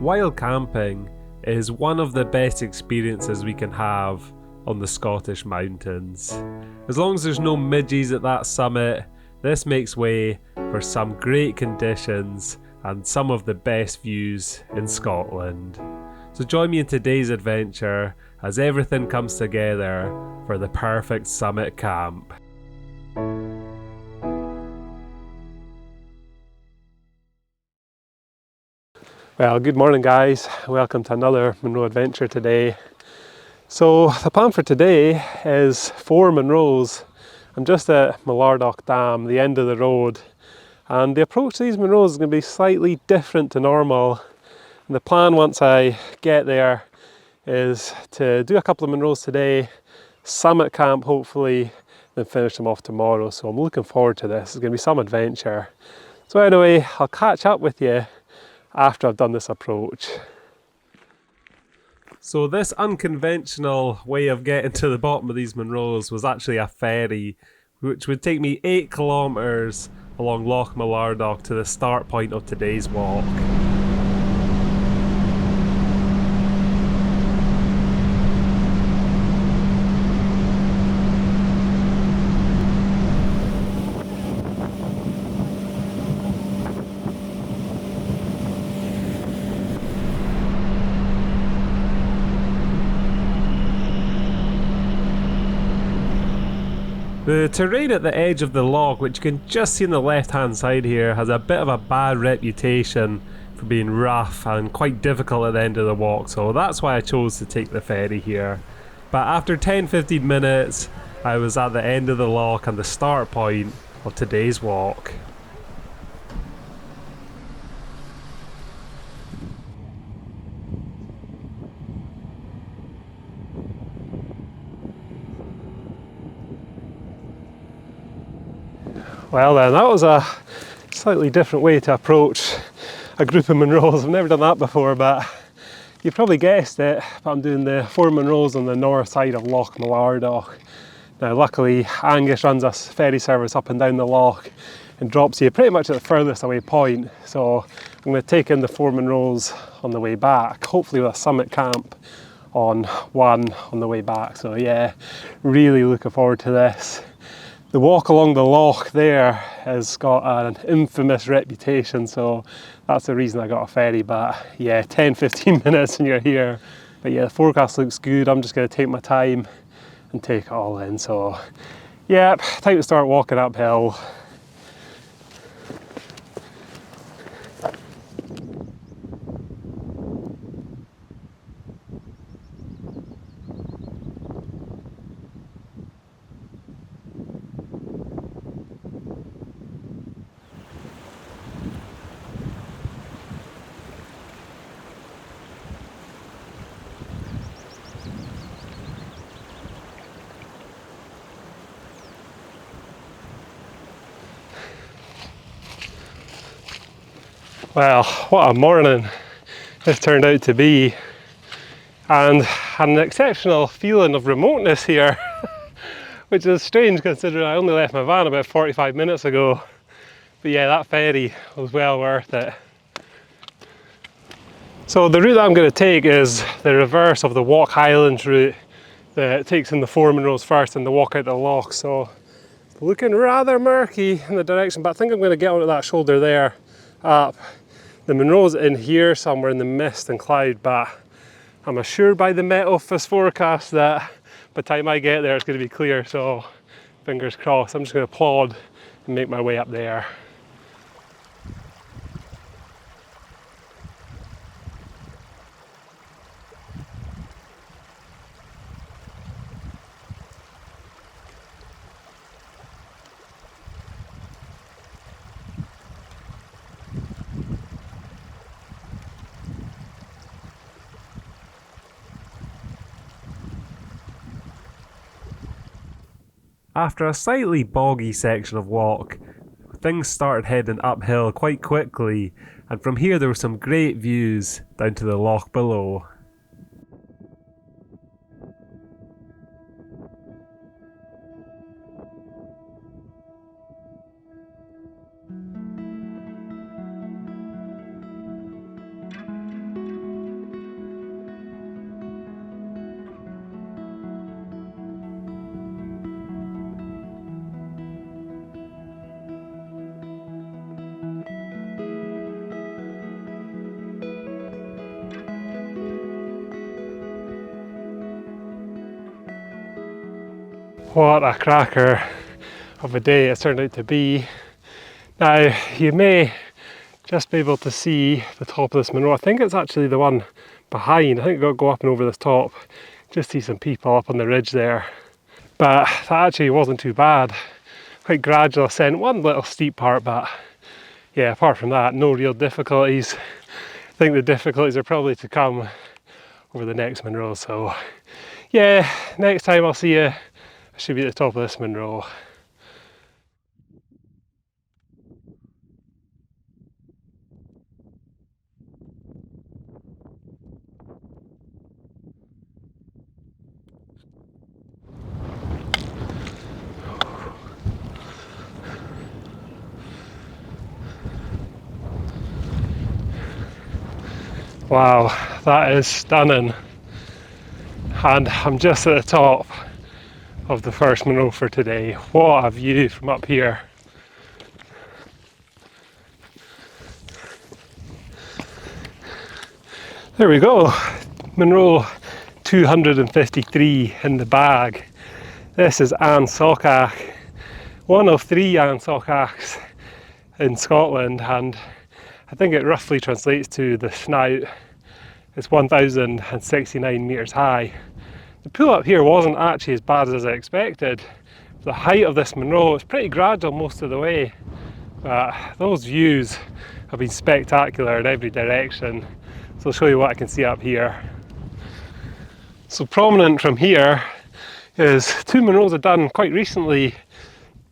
While camping is one of the best experiences we can have on the Scottish mountains. As long as there's no midges at that summit, this makes way for some great conditions and some of the best views in Scotland. So join me in today's adventure as everything comes together for the perfect summit camp. Well, good morning guys, welcome to another Munro adventure today. So the plan for today is Four Munros. I'm just at Mullardoch Dam, the end of the road, and the approach to these Munros is going to be slightly different to normal. And the plan once I get there is to do a couple of Munros today, summit camp hopefully, then finish them off tomorrow. So I'm looking forward to this, it's going to be some adventure. So anyway, I'll catch up with you after I've done this approach. So this unconventional way of getting to the bottom of these Munros was actually a ferry, which would take me 8 kilometres along Loch Mullardoch to the start point of today's walk. The terrain at the edge of the loch, which you can just see on the left hand side here, has a bit of a bad reputation for being rough and quite difficult at the end of the walk, so that's why I chose to take the ferry here. But after 10-15 minutes I was at the end of the loch and the start point of today's walk. Well then, that was a slightly different way to approach a group of Munros. I've never done that before, but you probably guessed it, but I'm doing the Four Munros on the north side of Loch Mullardoch. Now luckily Angus runs a ferry service up and down the loch and drops you pretty much at the furthest away point, so I'm going to take in the Four Munros on the way back, hopefully with a summit camp on one on the way back. So yeah, really looking forward to this. The walk along the loch there has got an infamous reputation, so that's the reason I got a ferry. But yeah, 10-15 minutes and you're here. But yeah, the forecast looks good. I'm just going to take my time and take it all in. So yeah, time to start walking uphill. Well, what a morning this turned out to be, and an exceptional feeling of remoteness here, which is strange considering I only left my van about 45 minutes ago. But yeah, that ferry was well worth it. So the route that I'm going to take is the reverse of the Walk Highlands route that takes in the Four Munros first and the walk out the loch. So it's looking rather murky in the direction, but I think I'm going to get onto that shoulder there up. The Munro's in here somewhere in the mist and cloud, but I'm assured by the Met Office forecast that by the time I get there it's going to be clear, so fingers crossed. I'm just going to plod and make my way up there. After a slightly boggy section of walk, things started heading uphill quite quickly, and from here there were some great views down to the loch below. What a cracker of a day it's turned out to be. Now, you may just be able to see the top of this Munro. I think it's actually the one behind. I think I've got to go up and over this top. Just see some people up on the ridge there. But that actually wasn't too bad. Quite gradual ascent, one little steep part, but yeah, apart from that, no real difficulties. I think the difficulties are probably to come over the next Munro. So yeah, next time I'll see you, I should be at the top of this Munro. Wow, that is stunning. And I'm just at the top of the first Munro for today. What a view from up here. There we go, Munro 253 in the bag. This is An Socach, one of 3 An Socachs in Scotland, and I think it roughly translates to the snout. It's 1,069 metres high. The pull up here wasn't actually as bad as I expected. The height of this Munro is pretty gradual most of the way, but those views have been spectacular in every direction. So I'll show you what I can see up here. So prominent from here is 2 Munros I've done quite recently.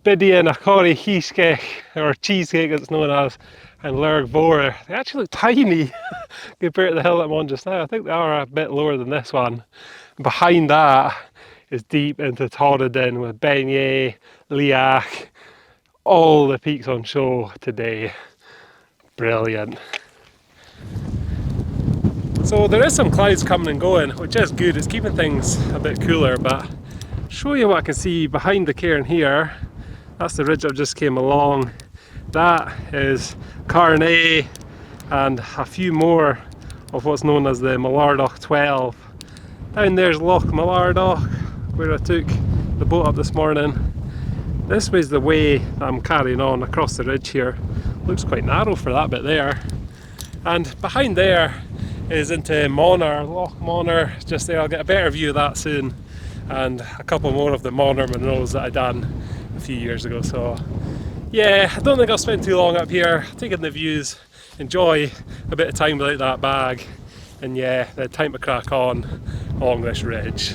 Biddy and Achori Cheesecake, or cheesecake it's known as, and Lurg Vor. They actually look tiny compared to the hill I'm on just now. I think they are a bit lower than this one. And behind that is deep into Torridon with Beignet, Liach, all the peaks on show today. Brilliant. So there is some clouds coming and going, which is good. It's keeping things a bit cooler, but I'll show you what I can see behind the cairn here. That's the ridge I've just came along. That is Carnay and a few more of what's known as the Mullardoch 12. Down there's Loch Mullardoch, where I took the boat up this morning. This was the way that I'm carrying on across the ridge here. Looks quite narrow for that bit there. And behind there is into Monor, Loch Monor, just there. I'll get a better view of that soon. And a couple more of the Monor Munros that I done a few years ago. So yeah, I don't think I'll spend too long up here taking the views, enjoy a bit of time without that bag, and yeah, then time to crack on along this ridge.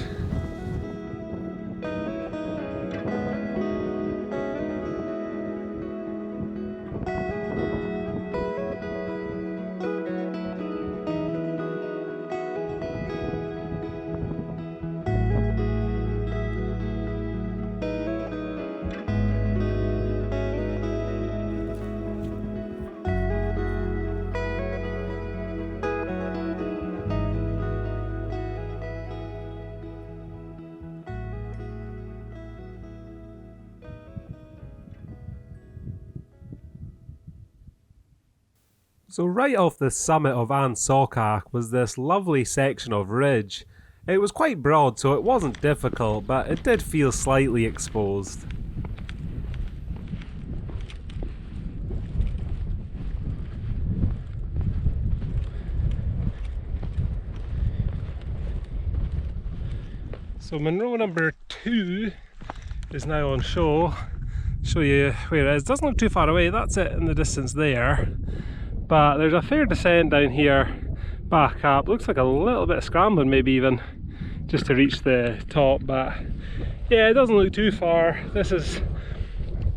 So right off the summit of An Socach was this lovely section of ridge. It was quite broad, so it wasn't difficult, but it did feel slightly exposed. So Munro number 2 is now on show. Show you where it is. Doesn't look too far away, that's it in the distance there. But there's a fair descent down here, back up. Looks like a little bit of scrambling maybe even, just to reach the top, but yeah, it doesn't look too far. This is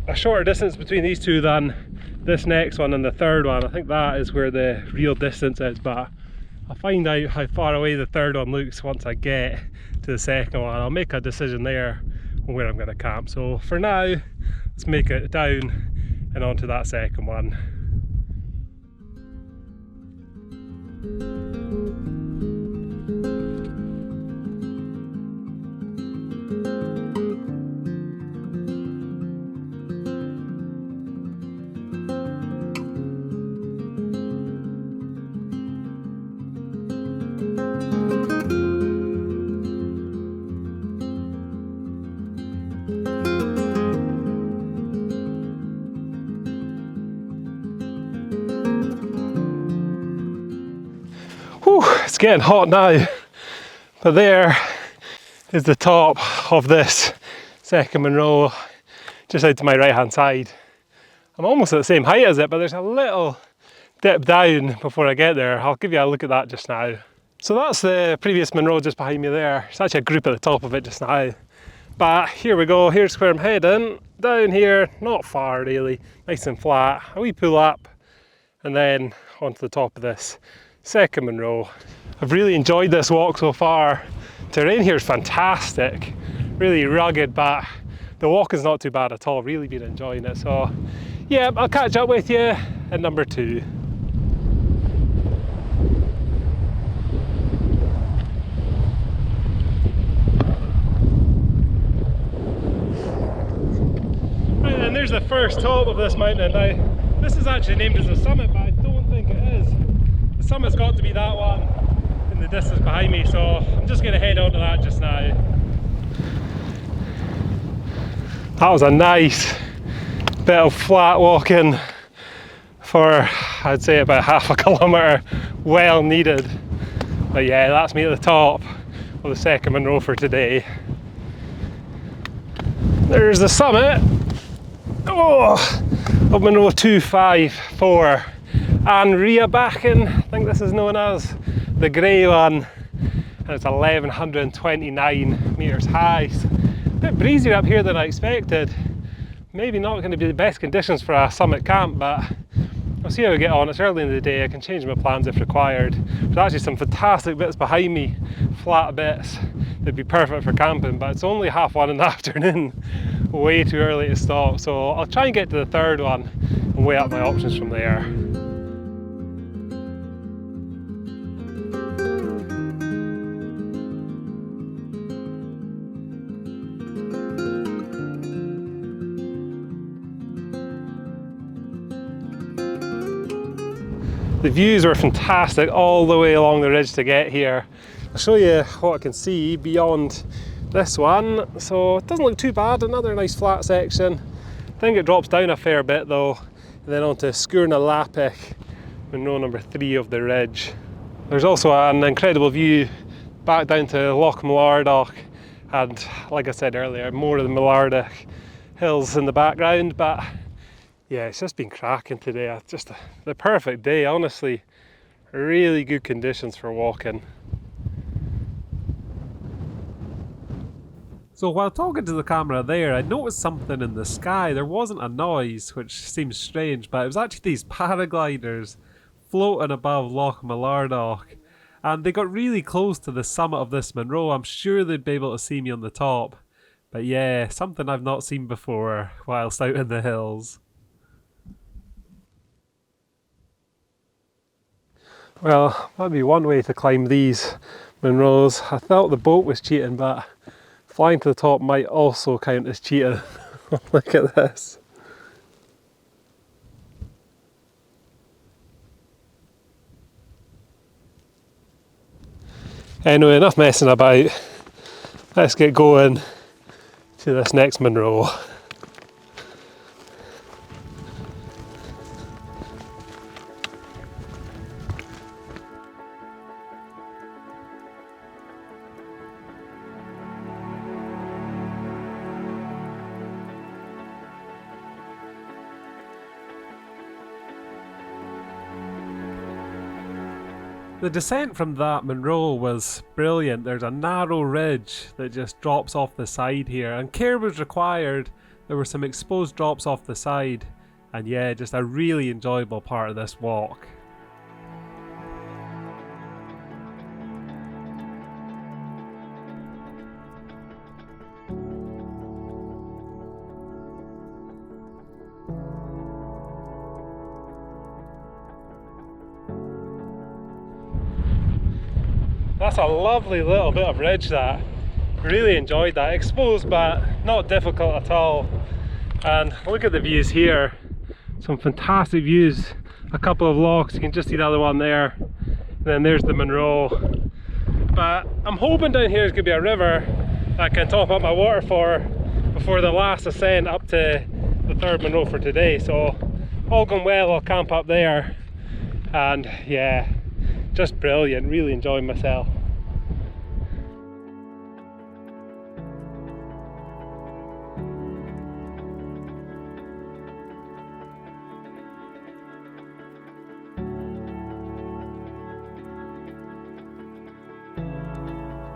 a shorter distance between these two than this next one and the third one. I think that is where the real distance is, but I'll find out how far away the third one looks once I get to the second one. I'll make a decision there on where I'm going to camp. So for now, let's make it down and onto that second one. It's getting hot now, but there is the top of this second Munro, just out to my right hand side. I'm almost at the same height as it, but there's a little dip down before I get there. I'll give you a look at that just now. So that's the previous Munro just behind me there. There's actually a group at the top of it just now. But here we go, here's where I'm heading. Down here, not far really, nice and flat, a wee pull up, and then onto the top of this second Munro. I've really enjoyed this walk so far. Terrain here is fantastic, really rugged, but the walk is not too bad at all. Really been enjoying it. So yeah, I'll catch up with you at number 2. Right then, there's the first top of this mountain. Now, this is actually named as a summit, but I don't think it is. The summit's got to be that one in the distance behind me, so I'm just going to head on to that just now. That was a nice bit of flat walking for, I'd say, about half a kilometre, well needed. But yeah, that's me at the top of the second Munro for today. There's the summit of Munro 254, Anriabachen, I think this is known as, the grey one, and it's 1129 metres high. It's a bit breezier up here than I expected. Maybe not going to be the best conditions for a summit camp, but I'll see how we get on. It's early in the day, I can change my plans if required. There's actually some fantastic bits behind me, flat bits, that'd be perfect for camping, but it's only 1:30 in the afternoon, way too early to stop. So I'll try and get to the third one and weigh up my options from there. The views were fantastic all the way along the ridge to get here. I'll show you what I can see beyond this one. So it doesn't look too bad, another nice flat section. I think it drops down a fair bit though, and then onto Sgurna Lapik, Munro number 3 of the ridge. There's also an incredible view back down to Loch Mullardoch, and like I said earlier, more of the Mullardoch hills in the background. But yeah, it's just been cracking today. Just the perfect day, honestly. Really good conditions for walking. So while talking to the camera there, I noticed something in the sky. There wasn't a noise, which seems strange, but it was actually these paragliders floating above Loch Mullardoch. And they got really close to the summit of this Munro. I'm sure they'd be able to see me on the top. But yeah, something I've not seen before whilst out in the hills. Well, that'd be one way to climb these Munros. I thought the boat was cheating, but flying to the top might also count as cheating. Look at this. Anyway, enough messing about. Let's get going to this next Munro. The descent from that Munro was brilliant. There's a narrow ridge that just drops off the side here, and care was required. There were some exposed drops off the side, and yeah, just a really enjoyable part of this walk. That's a lovely little bit of ridge that. Really enjoyed that. Exposed but not difficult at all. And look at the views here. Some fantastic views. A couple of lochs, you can just see the other one there. And then there's the Munro. But I'm hoping down here is going to be a river that I can top up my water for before the last ascent up to the third Munro for today. So all going well, I'll camp up there. And yeah, just brilliant, really enjoying myself.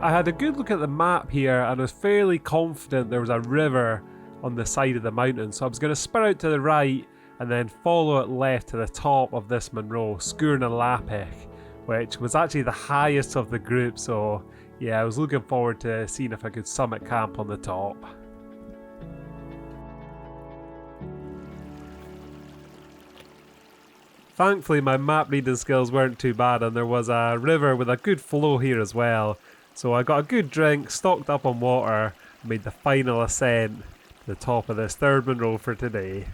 I had a good look at the map here and was fairly confident there was a river on the side of the mountain, so I was going to spur out to the right and then follow it left to the top of this Munro, Sgurn and Lapich, which was actually the highest of the group, so yeah, I was looking forward to seeing if I could summit camp on the top. Thankfully my map reading skills weren't too bad and there was a river with a good flow here as well. So I got a good drink, stocked up on water, and made the final ascent to the top of this third Munro for today.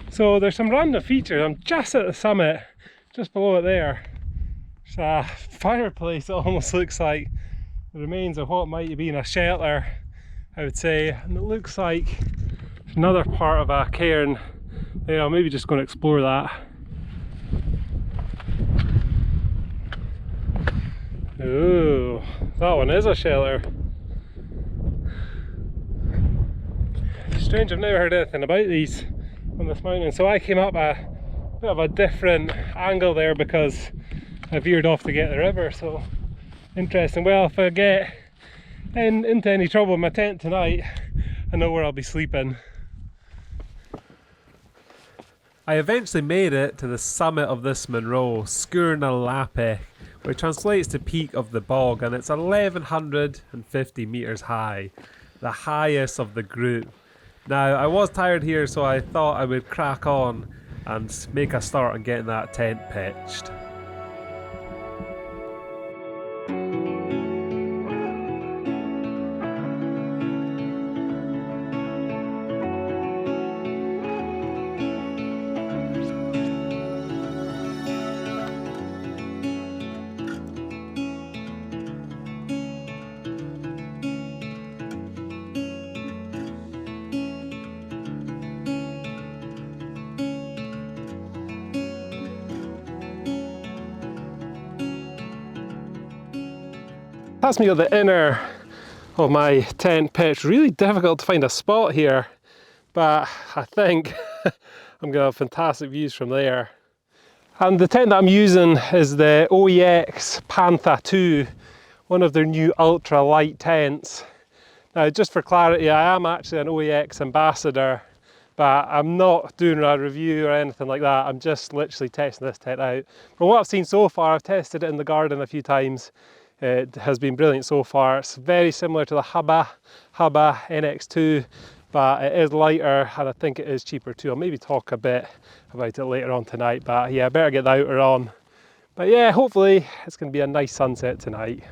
So there's some random features. I'm just at the summit, just below it there. There's a fireplace that almost looks like the remains of what might have been a shelter, I would say, and it looks like another part of a cairn there. I'm maybe just going to explore that. Ooh, that one is a shelter. Strange, I've never heard anything about these on this mountain, so I came up a bit of a different angle there because I veered off to get the river, so interesting. Well, if I get into any trouble in my tent tonight, I know where I'll be sleeping. I eventually made it to the summit of this Munro, Sgurn and Lapich, which translates to peak of the bog, and it's 1150 metres high, the highest of the group. Now, I was tired here, so I thought I would crack on and make a start on getting that tent pitched. That's me at the inner of my tent pitch. Really difficult to find a spot here, but I think I'm going to have fantastic views from there. And the tent that I'm using is the OEX Pantha 2, one of their new ultra light tents. Now, just for clarity, I am actually an OEX ambassador, but I'm not doing a review or anything like that. I'm just literally testing this tent out. From what I've seen so far, I've tested it in the garden a few times. It has been brilliant so far. It's very similar to the Hubba NX2, but it is lighter and I think it is cheaper too. I'll maybe talk a bit about it later on tonight, but yeah, I better get the outer on. But yeah, hopefully it's going to be a nice sunset tonight.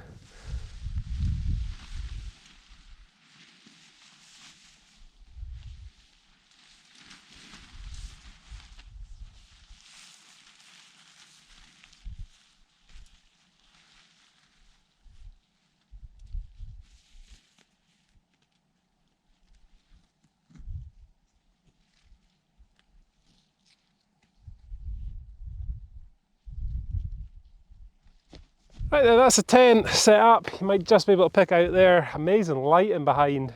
Right there, that's a tent set up. You might just be able to pick out there. Amazing lighting behind.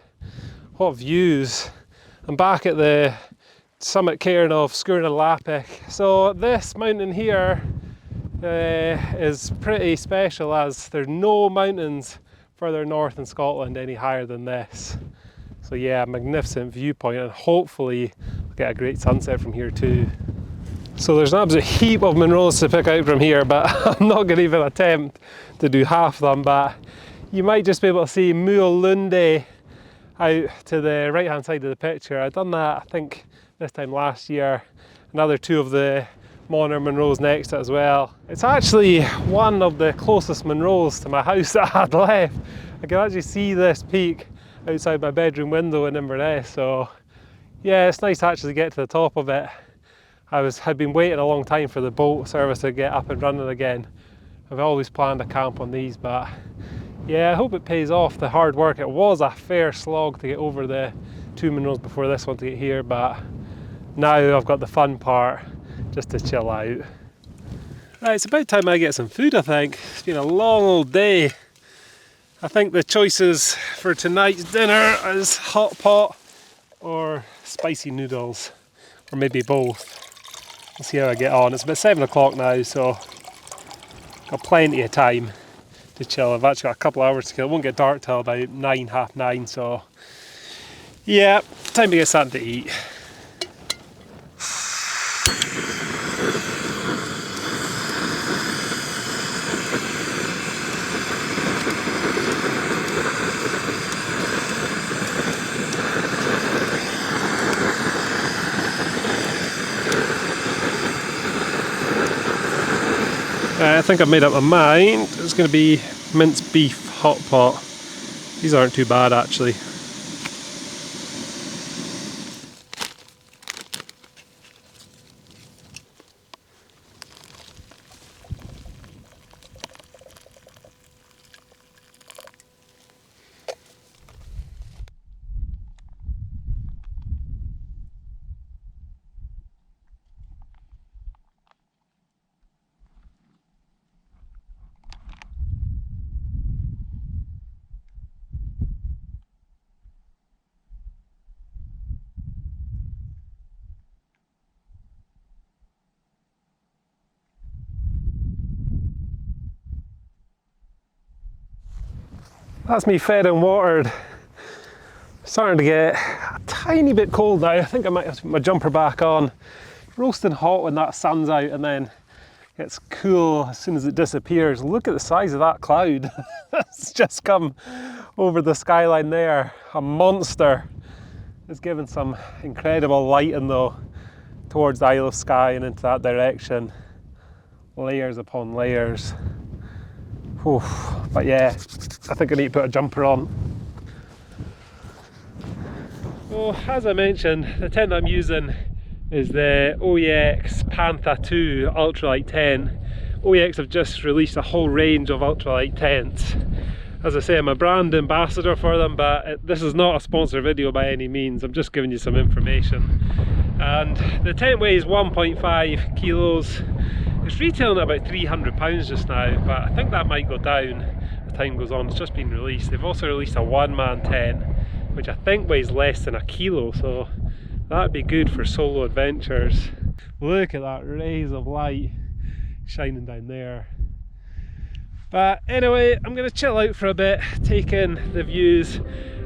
What views. I'm back at the summit cairn of Sgurn and Lapich. So this mountain here is pretty special, as there's no mountains further north in Scotland any higher than this. So yeah, magnificent viewpoint, and hopefully we'll get a great sunset from here too. So there's an absolute heap of Munros to pick out from here, but I'm not going to even attempt to do half of them. But you might just be able to see Muir out to the right hand side of the picture. I've done that, I think, this time last year. Another two of the Monner Munros next to it as well. It's actually one of the closest Munros to my house that I had left. I can actually see this peak outside my bedroom window in Inverness. So yeah, it's nice to actually get to the top of it. Had been waiting a long time for the boat service to get up and running again. I've always planned a camp on these, but yeah, I hope it pays off the hard work. It was a fair slog to get over the 2 Munros before this one to get here, but now I've got the fun part just to chill out. Right, it's about time I get some food, I think. It's been a long old day. I think the choices for tonight's dinner is hot pot or spicy noodles, or maybe both. We'll see how I get on. It's about 7 o'clock now, so got plenty of time to chill. I've actually got a couple of hours to kill. It won't get dark till about 9, half 9, so yeah, time to get something to eat. I think I've made up my mind. It's going to be minced beef hot pot. These aren't too bad actually. That's me fed and watered. Starting to get a tiny bit cold now. I think I might have to put my jumper back on. Roasting hot when that sun's out and then gets cool as soon as it disappears. Look at the size of that cloud. It's just come over the skyline there. A monster. It's given some incredible lighting though towards the Isle of Skye and into that direction. Layers upon layers. Oof. But yeah, I think I need to put a jumper on. So as I mentioned, the tent I'm using is the OEX Pantha 2 Ultralight tent. OEX have just released a whole range of ultralight tents. As I say, I'm a brand ambassador for them, but this is not a sponsor video by any means. I'm just giving you some information. And the tent weighs 1.5 kilos. It's retailing at about £300 just now, but I think that might go down as time goes on. It's just been released. They've also released a one-man tent, which I think weighs less than a kilo, so that'd be good for solo adventures. Look at that rays of light shining down there. But anyway, I'm going to chill out for a bit, take in the views,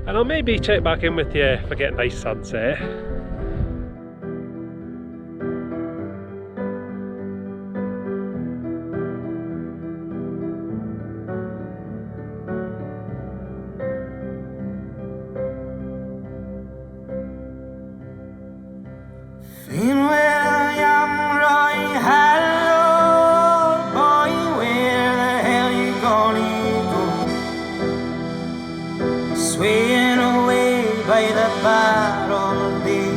and I'll maybe check back in with you if I get a nice sunset. Swaying away by the barrel day,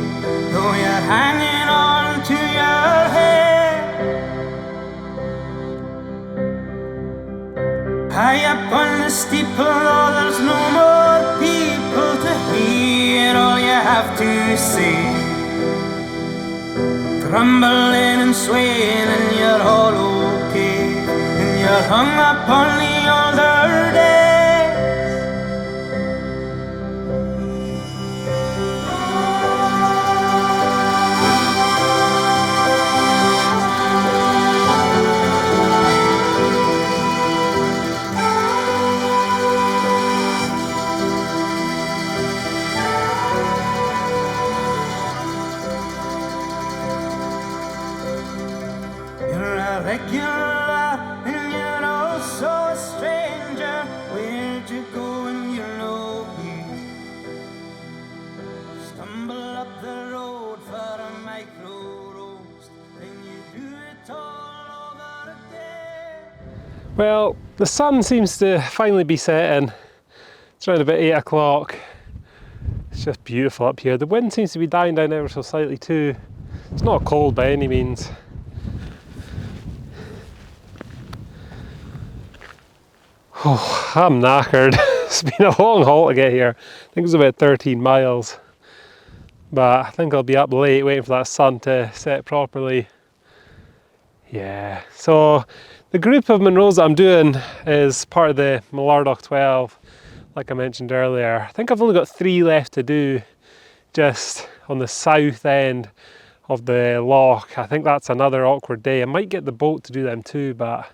though you're hanging on to your head. High up on the steeple, oh, there's no more people to hear all you have to say. Trembling and swaying in your hollow cave, and you're hung up on the older days. Regular, and you're also a stranger. Where'd you go when you're no here? Stumble up the road for a micro roast, then you do it all over again. Well, the sun seems to finally be setting. It's around about 8 o'clock. It's just beautiful up here. The wind seems to be dying down ever so slightly too. It's not cold by any means. Oh, I'm knackered. It's been a long haul to get here. I think it was about 13 miles. But I think I'll be up late waiting for that sun to set properly. Yeah, so the group of Munros that I'm doing is part of the Mullardoch 12, like I mentioned earlier. I think I've only got 3 left to do just on the south end of the loch. I think that's another awkward day. I might get the boat to do them too, but I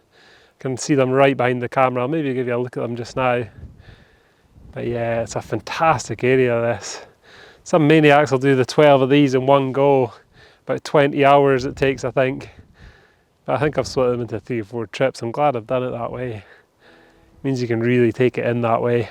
can see them right behind the camera. I'll maybe give you a look at them just now. But yeah, it's a fantastic area, this. Some maniacs will do the 12 of these in one go. About 20 hours it takes, I think. But I think I've split them into 3 or 4 trips. I'm glad I've done it that way. It means you can really take it in that way.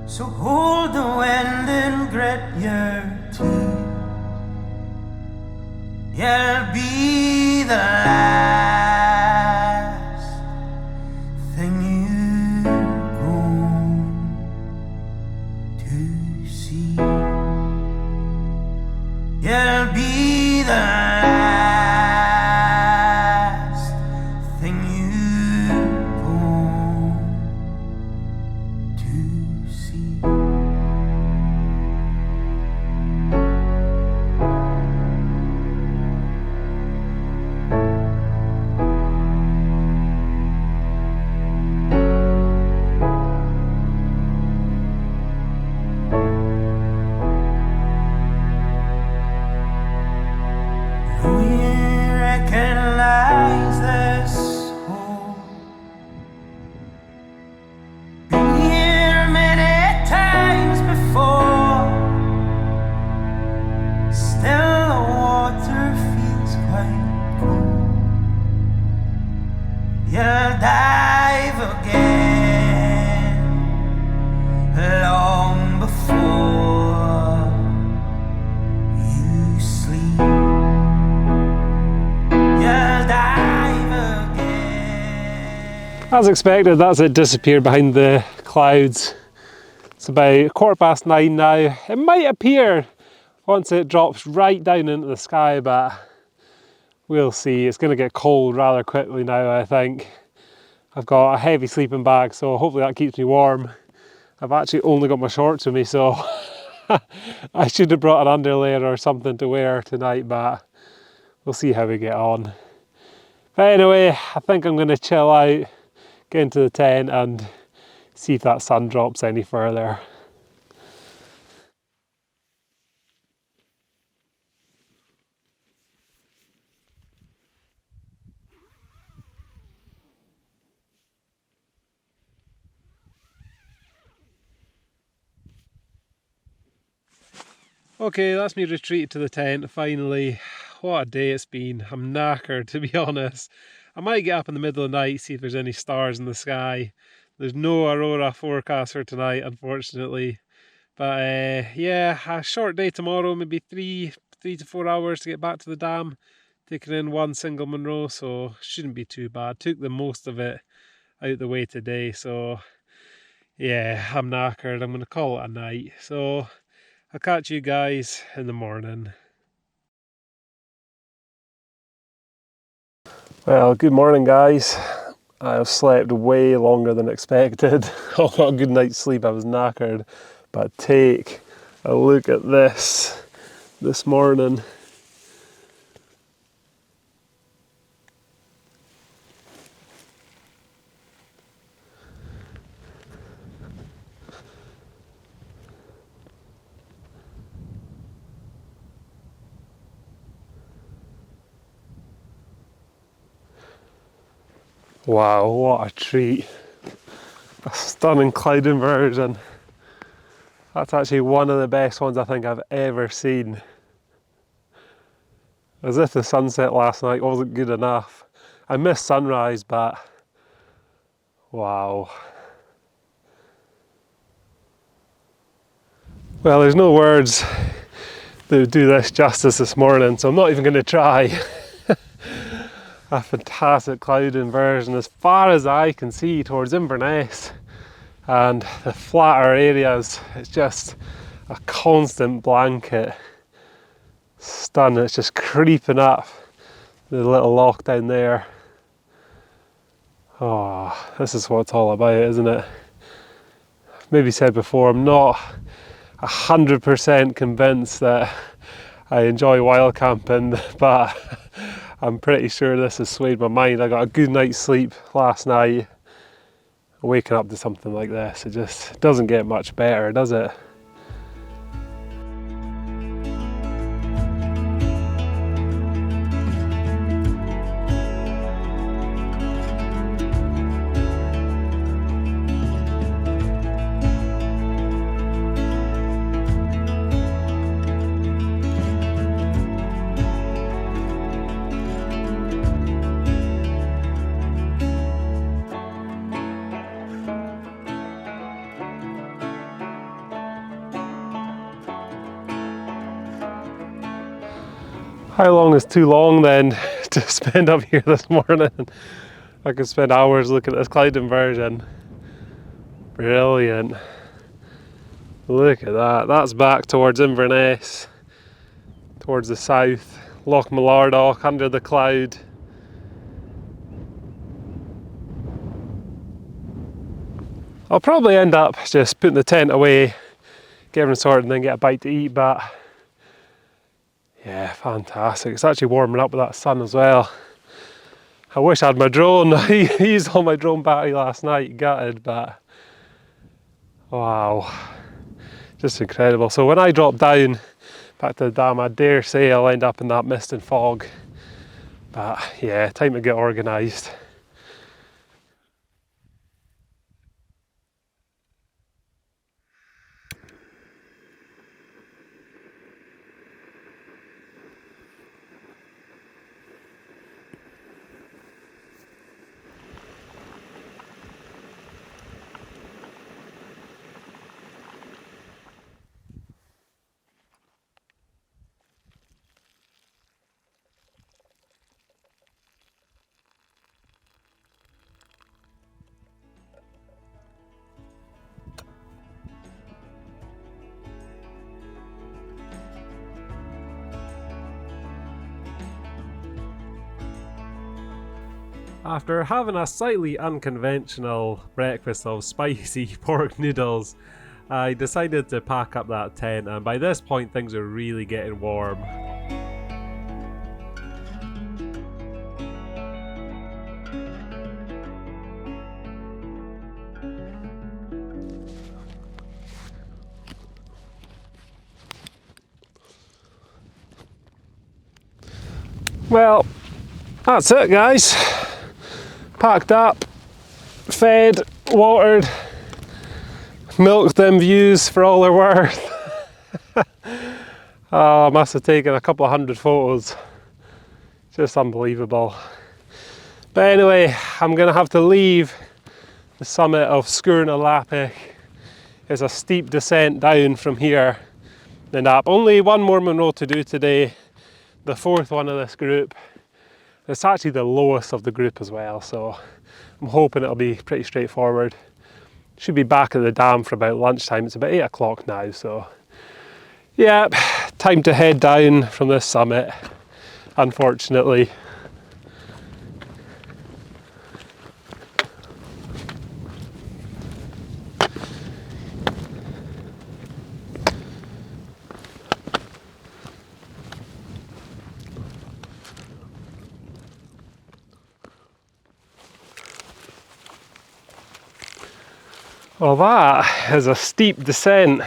So hold the wind and grit your teeth. You'll be the last thing you're going to see. You'll be the last thing you're going to see. Recognize this hole. Been here many times before. Still the water feels quite cool. You'll dive again long before you sleep. As expected, that's it disappeared behind the clouds. It's about 9:15 now. It might appear once it drops right down into the sky, but we'll see. It's going to get cold rather quickly now, I think. I've got a heavy sleeping bag, so hopefully that keeps me warm. I've actually only got my shorts with me, so I should have brought an underlayer or something to wear tonight, but we'll see how we get on. But anyway, I think I'm going to chill out, get into the tent and see if that sun drops any further. Okay, that's me retreated to the tent finally. What a day it's been. I'm knackered, to be honest. I might get up in the middle of the night, see if there's any stars in the sky. There's no aurora forecast for tonight, unfortunately. But yeah, a short day tomorrow, maybe three to 4 hours to get back to the dam. Taking in one single Munro, so shouldn't be too bad. Took the most of it out the way today, so yeah, I'm knackered. I'm going to call it a night. So I'll catch you guys in the morning. Well, good morning guys. I've slept way longer than expected. I got a good night's sleep, I was knackered. But take a look at this morning. Wow, what a treat. A stunning cloud inversion. That's actually one of the best ones I think I've ever seen. As if the sunset last night wasn't good enough. I missed sunrise, but Wow. Well, there's no words that would do this justice this morning, so I'm not even going to try. A fantastic cloud inversion as far as I can see towards Inverness, and the flatter areas, it's just a constant blanket. Stunning, it's just creeping up the little loch down there. Oh, this is what it's all about, isn't it? I've maybe said before, I'm not 100% convinced that I enjoy wild camping, but I'm pretty sure this has swayed my mind. I got a good night's sleep last night. Waking up to something like this, it just doesn't get much better, does it? How long is too long then to spend up here this morning? I could spend hours looking at this cloud inversion. Brilliant. Look at that. That's back towards Inverness, towards the south. Loch Mullardoch under the cloud. I'll probably end up just putting the tent away, get everything sorted and then get a bite to eat, but yeah, fantastic. It's actually warming up with that sun as well. I wish I had my drone. I used all my drone battery last night, gutted, but wow, just incredible. So when I drop down back to the dam, I dare say I'll end up in that mist and fog. But yeah, time to get organised. After having a slightly unconventional breakfast of spicy pork noodles, I decided to pack up that tent, and by this point things are really getting warm. Well, that's it guys. Packed up, fed, watered, milked them views for all they're worth. Oh, I must have taken a couple of 100 photos. Just unbelievable. But anyway, I'm gonna have to leave the summit of Skúrna. It's a steep descent down from here. Then up. Only one more Munro to do today, the fourth one of this group. It's actually the lowest of the group as well, so I'm hoping it'll be pretty straightforward. Should be back at the dam for about lunchtime. It's about 8 o'clock now, so yeah, time to head down from this summit, unfortunately. Well, that is a steep descent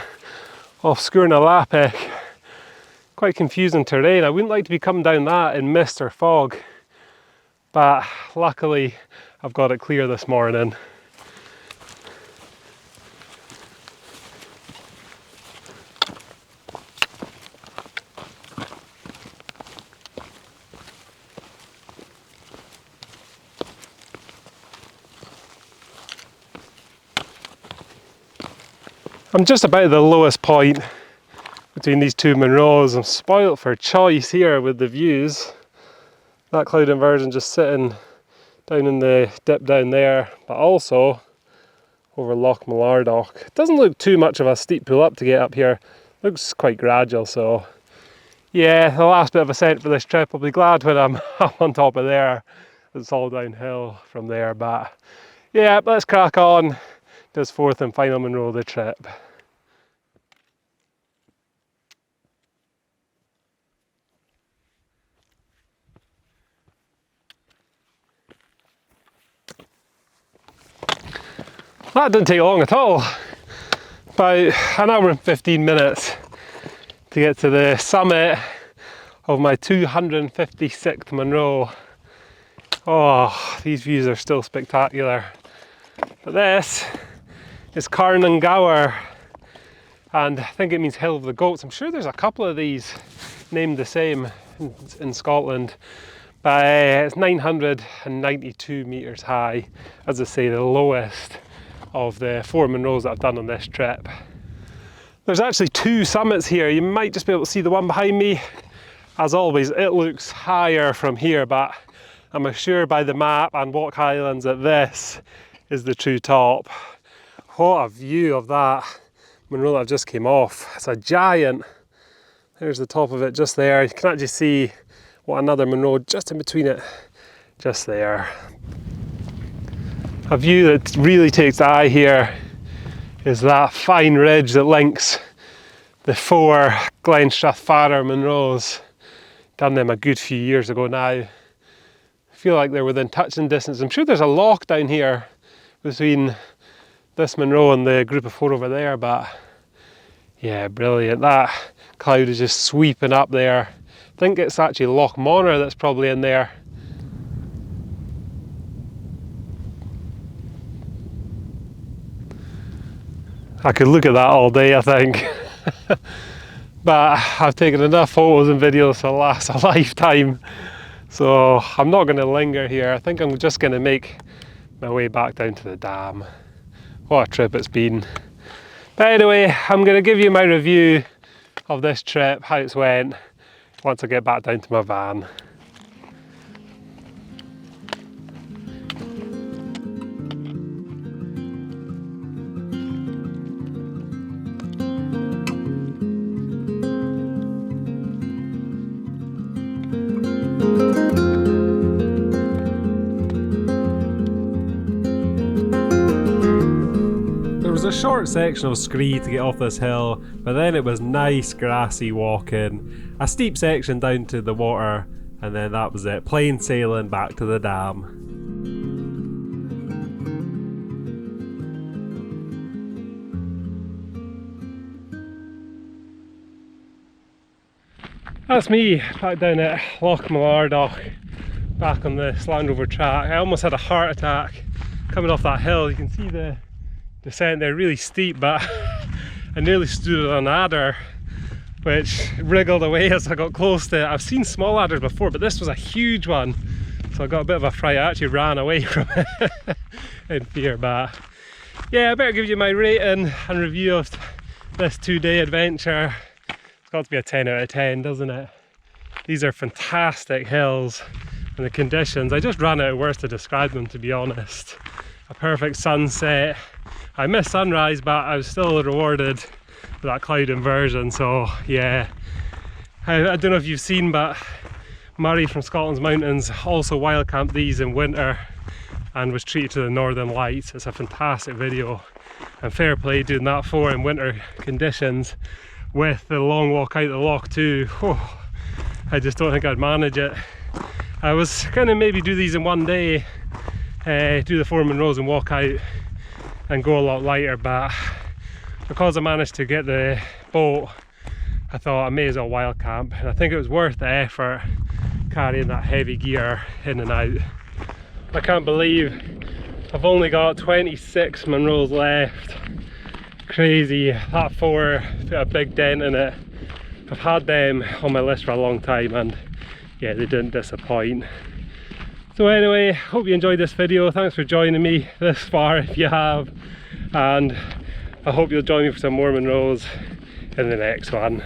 off Skúrna. Quite confusing terrain. I wouldn't like to be coming down that in mist or fog, but luckily I've got it clear this morning. I'm just about the lowest point between these two Munros. I'm spoilt for choice here with the views. That cloud inversion just sitting down in the dip down there, but also over Loch Mullardoch. It doesn't look too much of a steep pull up to get up here. Looks quite gradual, so yeah, the last bit of ascent for this trip. I'll be glad when I'm up on top of there. It's all downhill from there, but yeah, let's crack on. This fourth and final Munro of the trip. That didn't take long at all. About an hour and 15 minutes to get to the summit of my 256th Munro. Oh, these views are still spectacular. But this is Carn and Gower, and I think it means Hill of the Goats. I'm sure there's a couple of these named the same in Scotland. But it's 992 metres high, as I say, the lowest of the 4 Munros that I've done on this trip. There's actually 2 summits here. You might just be able to see the one behind me. As always, it looks higher from here, but I'm assured by the map and Walk Highlands that this is the true top. What a view of that Munro that I've just came off. It's a giant. There's the top of it just there. You can actually see what another Munro just in between it, just there. A view that really takes the eye here is that fine ridge that links the 4 Glen Strathfarrar Munros. Done them a good few years ago now. I feel like they're within touching distance. I'm sure there's a loch down here between this Munro and the group of 4 over there, but yeah, brilliant. That cloud is just sweeping up there. I think it's actually Loch Munro that's probably in there. I could look at that all day, I think. But I've taken enough photos and videos to last a lifetime, so I'm not going to linger here. I think I'm just going to make my way back down to the dam. What a trip it's been. But anyway, I'm going to give you my review of this trip, how it's went, once I get back down to my van. A short section of scree to get off this hill, but then it was nice grassy walking, a steep section down to the water, and then that was it, plain sailing back to the dam. That's me back down at Loch Mullardoch, back on the Land Rover track. I almost had a heart attack coming off that hill. You can see the descent there, really steep, but I nearly stood on an adder which wriggled away as I got close to it. I've seen small adders before, but this was a huge one, so I got a bit of a fright. I actually ran away from it in fear. But yeah, I better give you my rating and review of this 2-day adventure. It's got to be a 10 out of 10, doesn't it? These are fantastic hills, and the conditions, I just ran out of words to describe them, to be honest. A perfect sunset. I missed sunrise, but I was still rewarded with that cloud inversion. So yeah, I don't know if you've seen, but Murray from Scotland's Mountains also wild camped these in winter and was treated to the Northern Lights. It's a fantastic video, and fair play doing that for in winter conditions with the long walk out the loch too. Oh, I just don't think I'd manage it. I was gonna maybe do these in one day, do the 4 Munros and walk out and go a lot lighter, but because I managed to get the boat, I thought I may as well wild camp, and I think it was worth the effort carrying that heavy gear in and out. I can't believe I've only got 26 Munros left. Crazy. That 4 put a big dent in it. I've had them on my list for a long time, and yeah, they didn't disappoint. So anyway, hope you enjoyed this video. Thanks for joining me this far if you have, and I hope you'll join me for some more Munros in the next one.